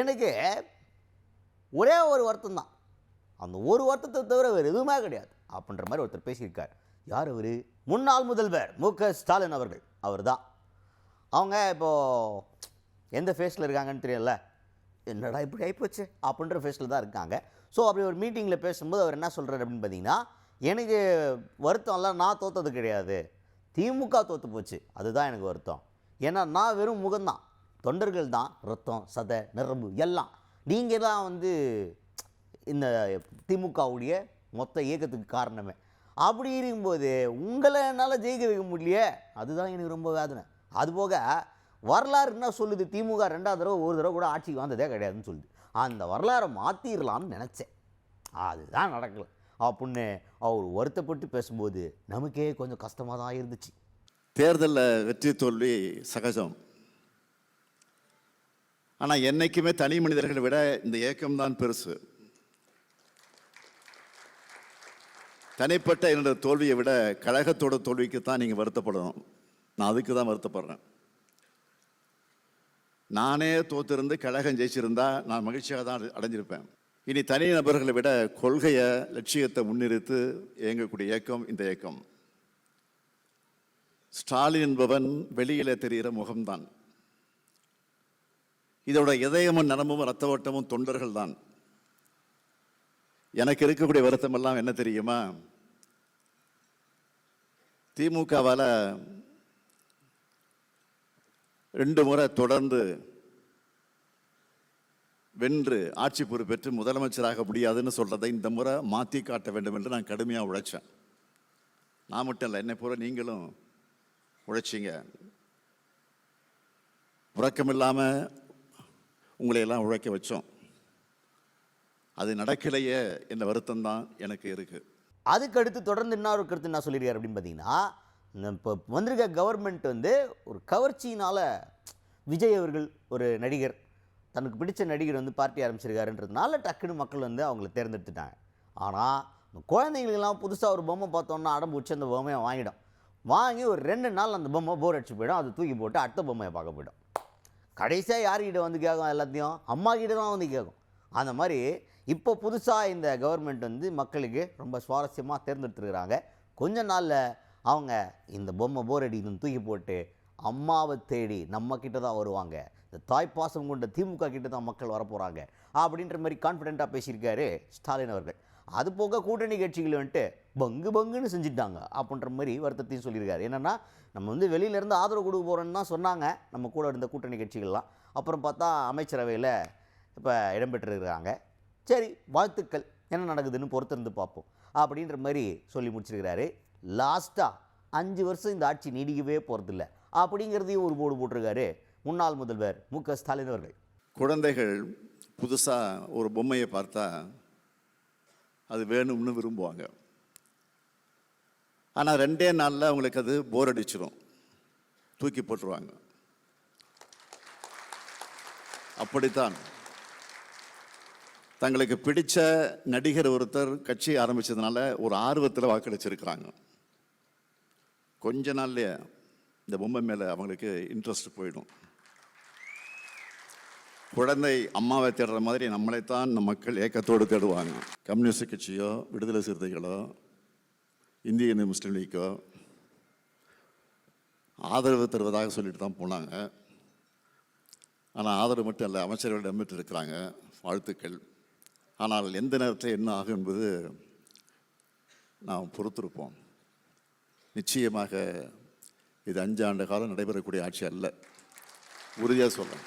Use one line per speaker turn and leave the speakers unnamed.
எனக்கு ஒரே ஒரு வருத்தம் தான், அந்த ஒரு வருத்தத்தை தவிர வேறு எதுவுமே கிடையாது அப்படின்ற மாதிரி ஒருத்தர் பேசியிருக்கார். யார் அவர்? முன்னாள் முதல்வர் மு.க.ஸ்டாலின் அவர்கள். அவர் தான். அவங்க இப்போது எந்த ஃபேஸில் இருக்காங்கன்னு தெரியல, என்னடா இப்படி ஆகிப்போச்சு அப்படின்ற ஃபேஸில் தான் இருக்காங்க. ஸோ அப்படி ஒரு மீட்டிங்கில் பேசும்போது அவர் என்ன சொல்கிறார் அப்படின்னு பார்த்தீங்கன்னா, எனக்கு வருத்தம்லாம் நான் தோற்றது கிடையாது, திமுக தோற்று போச்சு, அதுதான் எனக்கு வருத்தம். ஏன்னா நான் வெறும் முகம்தான், தொண்டர்கள் தான் ரத்தம் சதை நரம்பு எல்லாம். நீங்கள் தான் வந்து இந்த திமுகவுடைய மொத்த இயக்கத்துக்கு காரணமே. அப்படி இருக்கும்போது உங்களை என்னால் ஜெயிக்க வைக்க முடியலையே, அதுதான் எனக்கு ரொம்ப வேதனை. அதுபோக வரலாறு என்ன சொல்லுது, திமுக 2வது தடவை ஒரு தடவை கூட ஆட்சிக்கு வந்ததே கிடையாதுன்னு சொல்லுது. அந்த வரலாறை மாற்றிடலான்னு நினச்சேன், அதுதான் நடக்கலை அப்படின்னு அவர் வருத்தப்பட்டு பேசும்போது நமக்கே கொஞ்சம் கஷ்டமாக தான் இருந்துச்சு.
தேர்தலில் வெற்றி தோல்வி சகஜம். ஆனால் என்றைக்குமே தனி மனிதர்களை விட இந்த இயக்கம்தான் பெருசு. தனிப்பட்ட என்னோட தோல்வியை விட கழகத்தோட தோல்விக்கு தான் நீங்கள் வருத்தப்படணும். நான் அதுக்கு தான் வருத்தப்படுறேன். நானே தோற்றிருந்து கழகம் ஜெயிச்சிருந்தா நான் மகிழ்ச்சியாக தான் அடைஞ்சிருப்பேன். இனி தனி நபர்களை விட கொள்கையை லட்சியத்தை முன்னிறுத்து இயங்கக்கூடிய இயக்கம் இந்த இயக்கம். ஸ்டாலின் என்பவன் வெளியில் தெரிகிற முகம்தான். இதோட இதயமும் நரம்பும் ரத்த ஓட்டமும் தொண்டர்கள் தான். எனக்கு இருக்கக்கூடிய வருத்தம் எல்லாம் என்ன தெரியுமா, திமுகவால் 2 முறை தொடர்ந்து வென்று ஆட்சி பொறுப்பேற்று முதலமைச்சராக முடியாதுன்னு சொல்றதை இந்த முறை மாற்றி காட்ட வேண்டும் என்று நான் கடுமையாக உழைச்சேன். நான் மட்டும் இல்லை, என்னை போல நீங்களும் உழைச்சிங்க. உறக்கமில்லாமல் உங்களையெல்லாம் உழைக்க வச்சோம். அது நடக்கலையே என்ற வருத்தம் தான் எனக்கு இருக்குது.
அதுக்கு அடுத்து தொடர்ந்து இன்னொரு கருத்து என்ன சொல்லியிருக்காரு அப்படின்னு பார்த்தீங்கன்னா, இப்போ வந்திருக்க கவர்மெண்ட் வந்து ஒரு கவர்ச்சியினால் விஜய் அவர்கள் ஒரு நடிகர், தனக்கு பிடிச்ச நடிகர் வந்து பார்ட்டி ஆரம்பிச்சிருக்காருன்றதுனால டக்குன்னு மக்கள் வந்து அவங்கள தேர்ந்தெடுத்துட்டாங்க. ஆனால் குழந்தைங்களுக்கெல்லாம் புதுசாக ஒரு பொம்மை பார்த்தோன்னா அடம்பு வச்சு அந்த பொம்மையை வாங்கி ஒரு 2 நாள் அந்த பொம்மை போர் அடிச்சு போயிடும், அது தூக்கி போட்டு அடுத்த பொம்மையை பார்க்க போயிடும். கடைசியாக யார்கிட்ட வந்து கேட்கும், எல்லாத்தையும் அம்மா கிட்ட தான் வந்து கேட்கும். அந்த மாதிரி இப்போ புதுசாக இந்த கவர்மெண்ட் வந்து மக்களுக்கு ரொம்ப சுவாரஸ்யமாக தேர்ந்தெடுத்துருக்கிறாங்க. கொஞ்ச நாளில் அவங்க இந்த பொம்மை போர் அடிக்கணும்னு தூக்கி போட்டு அம்மாவை தேடி நம்ம கிட்ட தான் வருவாங்க, இந்த தாய்ப்பாசம் கொண்ட திமுக கிட்ட தான் மக்கள் வரப்போகிறாங்க அப்படின்ற மாதிரி கான்ஃபிடென்ட்டாக பேசியிருக்காரு ஸ்டாலின் அவர்கள். அது போக கூட்டணி கட்சிகள் வந்துட்டு பங்குன்னு செஞ்சுட்டாங்க அப்படின்ற மாதிரி வருத்தத்தையும் சொல்லியிருக்காரு. என்னென்னா, நம்ம வந்து வெளியிலேருந்து ஆதரவு கொடுக்க போகிறோன்னு தான் சொன்னாங்க நம்ம கூட இருந்த கூட்டணி கட்சிகள்லாம். அப்புறம் பார்த்தா அமைச்சரவையில் இப்போ இடம்பெற்றிருக்கிறாங்க. சரி, வாழ்த்துக்கள், என்ன நடக்குதுன்னு பொறுத்திருந்து பார்ப்போம் அப்படின்ற மாதிரி சொல்லி முடிச்சிருக்கிறாரு. லாஸ்ட்டாக 5 வருஷம் இந்த ஆட்சி நீடிக்கவே போகிறதில்ல அப்படிங்கிறதையும் ஒரு போர்டு போட்டிருக்காரு முன்னாள் முதல்வர் மு.க.ஸ்டாலின் அவர்கள்.
குழந்தைகள் புதுசாக ஒரு பொம்மையை பார்த்தா அது வேணும்னு விரும்புவாங்க. ஆனால் 2 நாளில் அவங்களுக்கு அது போர் அடிச்சிடும், தூக்கி போட்டுருவாங்க. அப்படித்தான் தங்களுக்கு பிடிச்ச நடிகர் ஒருத்தர் கட்சி ஆரம்பித்ததுனால ஒரு ஆர்வத்தில் வாக்களிச்சிருக்கிறாங்க. கொஞ்ச நாள்லேயே இந்த பொம்மை மேலே அவங்களுக்கு இன்ட்ரெஸ்ட் போயிடும். குழந்தை அம்மாவை தேடுற மாதிரி நம்மளைத்தான் நம் மக்கள் ஏக்கத்தோடு தேடுவாங்க. கம்யூனிஸ்ட் கட்சியோ விடுதலை சிறுத்தைகளோ இந்திய முஸ்லீம் லீக்கோ ஆதரவு தருவதாக சொல்லிட்டு தான் போனாங்க. ஆனால் ஆதரவு மட்டும் இல்லை, அமைச்சர்களிடம் பெற்று இருக்கிறாங்க, வாழ்த்துக்கள். ஆனால் எந்த நேரத்தில் என்ன ஆகும் என்பது நாம் பொறுத்திருப்போம். நிச்சயமாக இது 5 ஆண்டு காலம் நடைபெறக்கூடிய ஆட்சி அல்ல, உறுதியாக சொல்கிறேன்.